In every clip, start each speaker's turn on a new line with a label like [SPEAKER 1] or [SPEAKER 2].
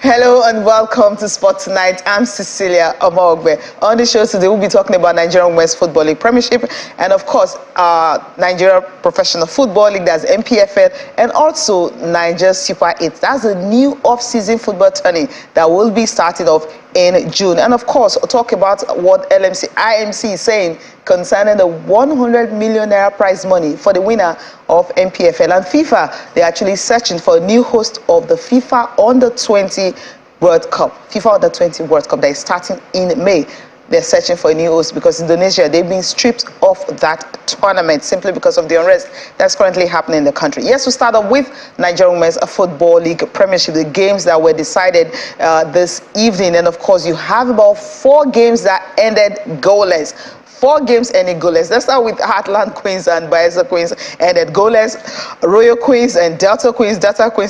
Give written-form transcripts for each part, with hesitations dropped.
[SPEAKER 1] Hello and welcome to Sport Tonight. I'm Cecilia Omogbe. On the show today, we'll be talking about Nigerian Women's Football League Premiership and, of course, Nigeria Professional Football League, that's NPFL, and also Naija Super 8. That's a new off-season football tourney that will be starting off in June. And, of course, we'll talk about what IMC is saying concerning the 100 million naira prize money for the winner of NPFL. And FIFA, they're actually searching for a new host of the FIFA Under-20 World Cup. FIFA Under-20 World Cup that is starting in May. They're searching for a new host because Indonesia, they've been stripped of that tournament simply because of the unrest that's currently happening in the country. Yes, we start off with Nigerian Women's Football League Premiership, the games that were decided this evening. And of course, you have about 4 games that ended goalless. 4 games ended goalless. Let's start with Heartland Queens and Bayelsa Queens ended goalless. Royal Queens and Delta Queens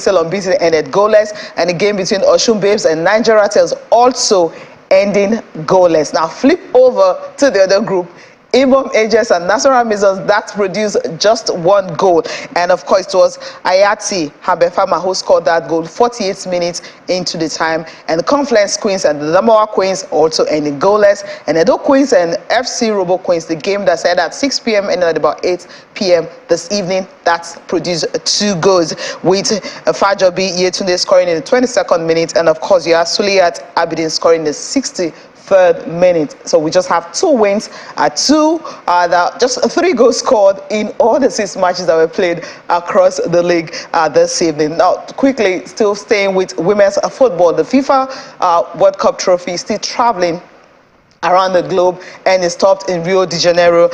[SPEAKER 1] still unbeaten, ended goalless. And the game between Osun Babes and Nigeria Tales also ending goalless. Now flip over to the other group. Ibom Ages and Nasarawa Mizons that produced just 1 goal, and of course it was Ayati Habefama who scored that goal 48 minutes into the time. And the Confluence Queens and the Damawa Queens also ended goalless, and Edo Queens and FC Robo Queens, the game that started at 6 p.m. ended at about 8 p.m. this evening, that produced 2 goals, with Fajobi Yetunde scoring in the 22nd minute, and of course you have Suliyat Abidin scoring in the 63rd minute. So we just have 2 wins, just 3 goals scored in all the 6 matches that were played across the league this evening. Now, quickly, still staying with women's football, the FIFA World Cup trophy is still traveling around the globe and it stopped in Rio de Janeiro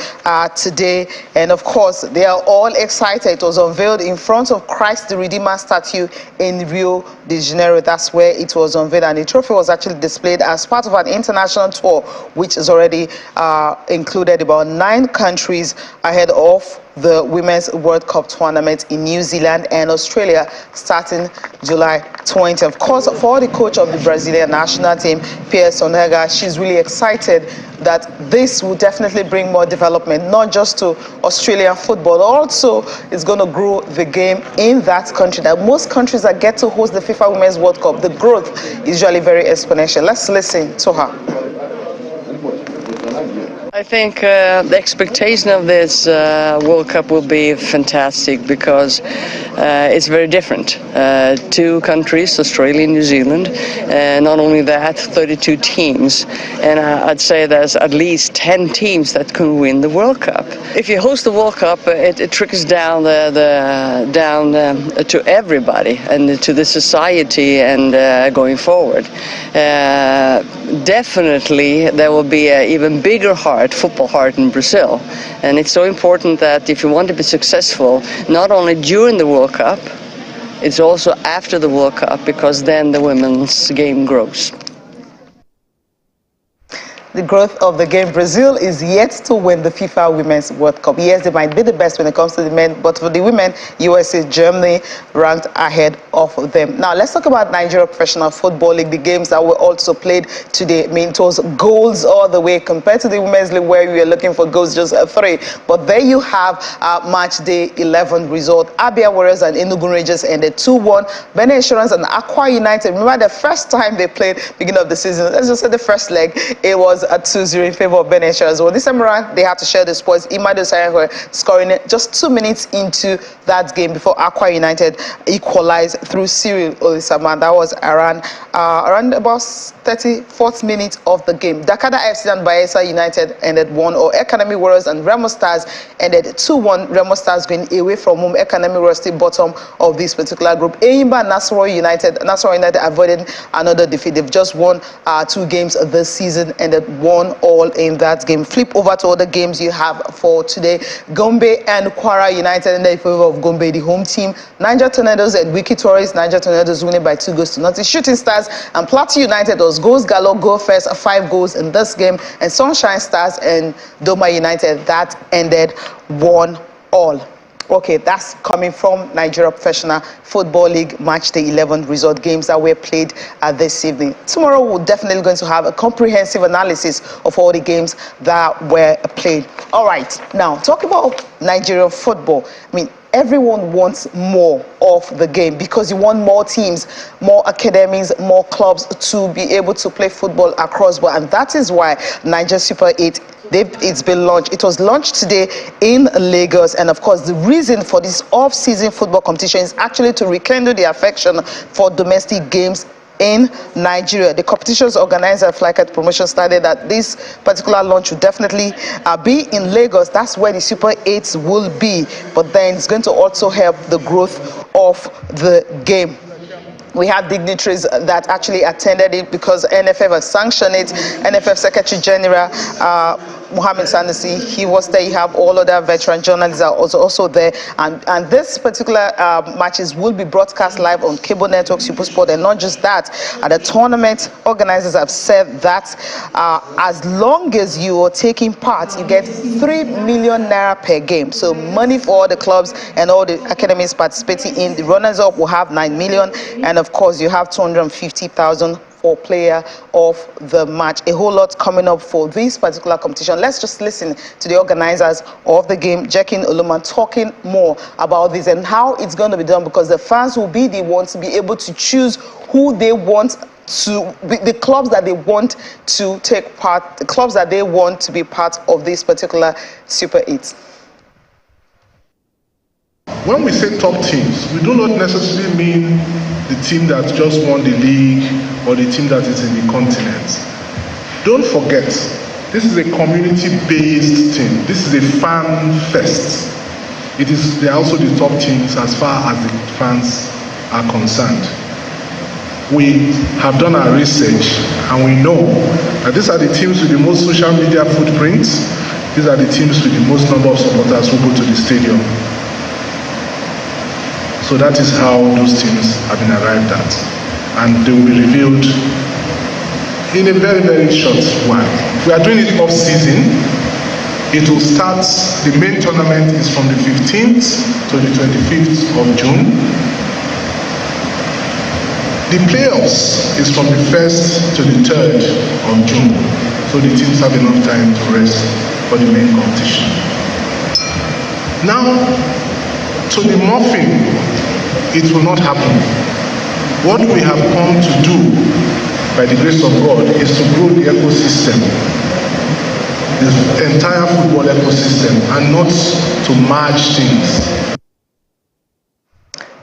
[SPEAKER 1] today. And of course, they are all excited. It was unveiled in front of Christ the Redeemer statue in Rio de Janeiro. That's where it was unveiled, and the trophy was actually displayed as part of an international tour, which is already included about 9 countries ahead of the Women's World Cup tournament in New Zealand and Australia starting July 20. Of course, for the coach of the Brazilian national team, Pierre Sonega, she's really excited that this will definitely bring more development, not just to Australian football, also it's going to grow the game in that country. That most countries that get to host the FIFA Women's World Cup, the growth is usually very exponential. Let's listen to her.
[SPEAKER 2] I think the expectation of this World Cup will be fantastic because it's very different. 2 countries, Australia and New Zealand, and not only that, 32 teams. And I'd say there's at least 10 teams that can win the World Cup. If you host the World Cup, it trickles down to everybody and to the society and going forward. Definitely, there will be an even bigger football heart in Brazil, and it's so important that if you want to be successful, not only during the World Cup, it's also after the World Cup, because then the women's game grows.
[SPEAKER 1] The growth of the game. Brazil is yet to win the FIFA Women's World Cup. Yes, they might be the best when it comes to the men, but for the women, USA, Germany ranked ahead of them. Now, let's talk about Nigeria Professional Football League, the games that were also played today. I mean, it was goals all the way compared to the Women's League where we were looking for goals, just 3. But there you have match day 11 result. Abia Warriors and Enugu Rangers ended 2-1. Benin Insurance and Akwa United, remember the first time they played beginning of the season, let's just say the first leg, it was at 2-0 in favor of Benin Insurance. Well, this time around, they had to share the spoils. Imadu Sayankwe scoring just 2 minutes into that game before Akwa United equalized through Cyril Olisama. That was around about 34th minute of the game. Dakada FC and Bayelsa United ended 1-0. Economy Warriors and Remo Stars ended 2-1. Remo Stars going away from home. Economy Warriors still bottom of this particular group. Eyimba and Nasarawa United avoided another defeat. They've just won 2 games this season, ended 1-1 in that game. Flip over to other games you have for today. Gombe and Kwara United ended in favor of Gombe, the home team. Niger Tornadoes and Wiki Tourists. Niger Tornadoes winning by 2 goals to nothing. Shooting Stars and Plateau United was goals galore, goal first, 5 goals in this game. And Sunshine Stars and Doma United, that ended 1-1. Okay, that's coming from Nigeria Professional Football League Matchday 11 result games that were played this evening. Tomorrow, we're definitely going to have a comprehensive analysis of all the games that were played. All right, now, talking about Nigerian football, I mean, everyone wants more of the game because you want more teams, more academies, more clubs to be able to play football across board. And that is why Naija Super 8, it's been launched. It was launched today in Lagos. And of course, the reason for this off-season football competition is actually to rekindle the affection for domestic games in Nigeria. The competition's organizer, Flykite Promotion, stated that this particular launch will definitely be in Lagos. That's where the Super 8s will be. But then it's going to also help the growth of the game. We had dignitaries that actually attended it because NFF has sanctioned it. NFF Secretary General Mohammed Sanusi, he was there. You have all other veteran journalists are also there. And this particular matches will be broadcast live on cable network, SuperSport. And not just that, the tournament organizers have said that as long as you are taking part, you get 3 million naira per game. So money for all the clubs and all the academies participating in. The runners-up will have 9 million. And of course, you have 250,000 for player of the match. A whole lot coming up for this particular competition. Let's just listen to the organizers of the game, Jekin Oluman, talking more about this and how it's going to be done, because the fans will be the ones to be able to choose who they want to be, the clubs that they want to take part, the clubs that they want to be part of this particular Super 8.
[SPEAKER 3] When we say top teams, we do not necessarily mean the team that just won the league or the team that is in the continent. Don't forget, this is a community-based team. This is a fan fest. They are also the top teams as far as the fans are concerned. We have done our research and we know that these are the teams with the most social media footprints. These are the teams with the most number of supporters who go to the stadium. So that is how those teams have been arrived at. And they will be revealed in a very, very short while. We are doing it off-season. It will start, the main tournament is from the 15th to the 25th of June. The playoffs is from the 1st to the 3rd of June. So the teams have enough time to rest for the main competition. Now, to the morphing, it will not happen. What we have come to do, by the grace of God, is to grow the ecosystem, the entire football ecosystem, and not to merge things.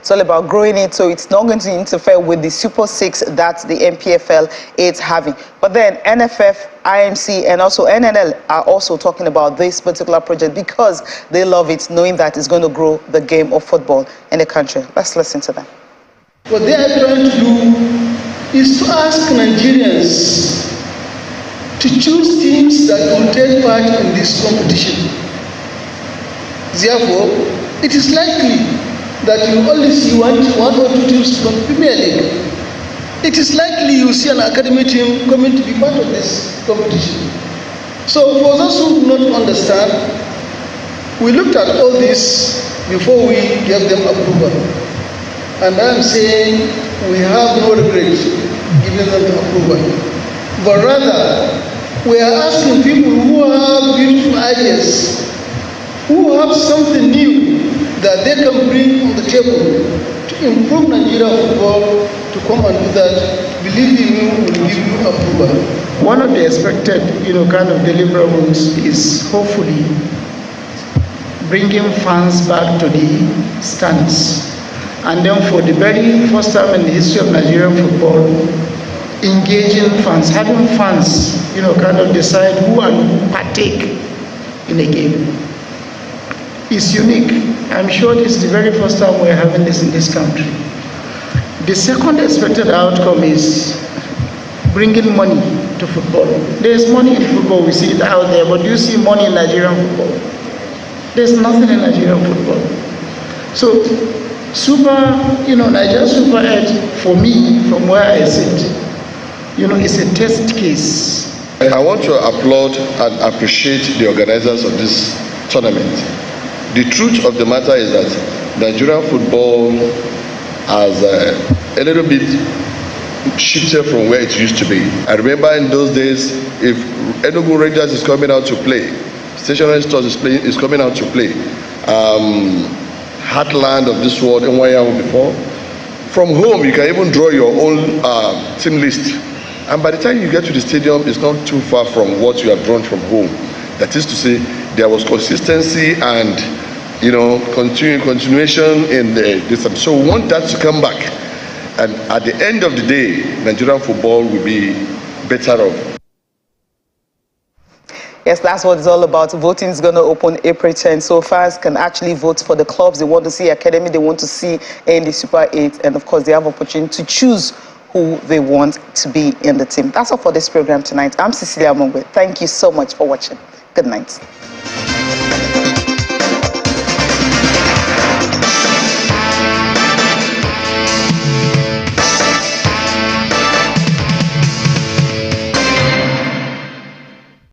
[SPEAKER 1] It's all about growing it, so it's not going to interfere with the Super 6 that the NPFL is having. But then NFF, IMC, and also NNL are also talking about this particular project because they love it, knowing that it's going to grow the game of football in the country. Let's listen to them.
[SPEAKER 4] What they are trying to do is to ask Nigerians to choose teams that will take part in this competition. Therefore, it is likely that you only see one or two teams from Premier League. It is likely you see an academy team coming to be part of this competition. So for those who do not understand, we looked at all this before we gave them approval. And I am saying we have no regret giving them the approval. But rather, we are asking people who have beautiful ideas, who have something new that they can bring on the table to improve Nigeria football, to come and do that. Believe in me, we will give you approval.
[SPEAKER 5] One of the expected, kind of deliverables is hopefully bringing fans back to the stands. And then for the very first time in the history of Nigerian football, engaging fans, having fans, kind of decide who and partake in a game. It's unique. I'm sure this is the very first time we're having this in this country. The second expected outcome is bringing money to football. There's money in football, we see it out there, but do you see money in Nigerian football? There's nothing in Nigerian football. So, Naija Super 8, for me, from where I sit, it's a test case.
[SPEAKER 6] I want to applaud and appreciate the organizers of this tournament The truth of the matter is that Nigerian football has a little bit shifted from where it used to be. I remember in those days, if Enugu Rangers is coming out to play, Stationary Stores is coming out to play, Heartland of this world, NYAO before, from home you can even draw your own team list. And by the time you get to the stadium, it's not too far from what you have drawn from home. That is to say, there was consistency and continuation in this. So we want that to come back. And at the end of the day, Nigerian football will be better off.
[SPEAKER 1] Yes, that's what it's all about. Voting is going to open April 10, so fans can actually vote for the clubs they want to see, academy they want to see in the Super 8, and of course they have opportunity to choose who they want to be in the team. That's all for this program tonight. I'm Cecilia Mongwe. Thank you so much for watching. Good night.